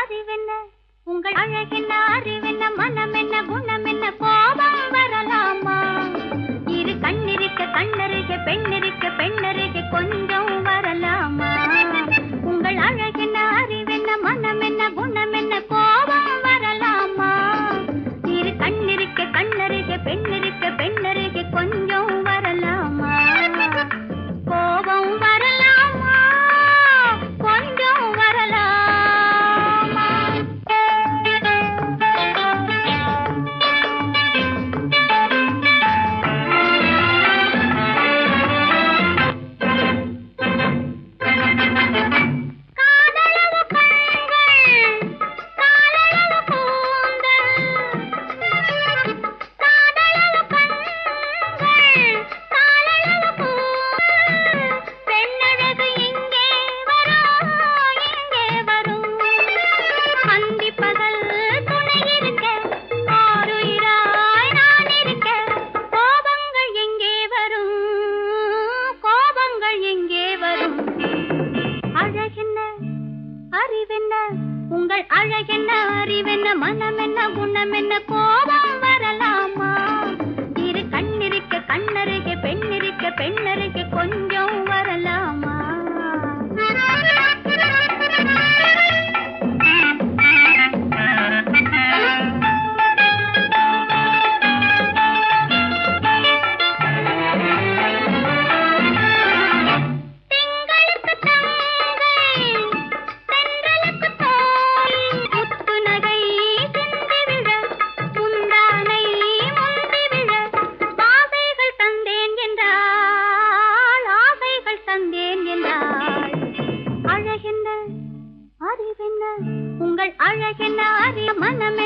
அறிவென்ன உங்கள் அழகென்ன அறிவென்ன மனம் என்ன குணம் என்ன கோபம் வரலாமா இரு கண்ணிருக்க கண்ணருக பெண்ணிருக்க பெண்ணருக கொஞ்சம் வரலாமா உங்கள் அழகென்ன அறிவென்ன மனம் என்ன குணம் என்ன கோபம் வரலாமா இரு கண்ணிருக்க கண்ணருக பெண்ணிருக்க பெண்ணருக கொஞ்சம் வரலாமா கோபம் வரலாமா கொஞ்சம் வரலாமா உங்கள் அழகென்ன அறிவென்ன மனம் என்ன குணம் என்ன கோபம் வரலாமா இரு கண்ணிருக்க கண்ணருக பெண்ணிருக்க பெண்ணருக கொஞ்சம் வரலாமா உங்கள் அழகென்ன அறிய மனம்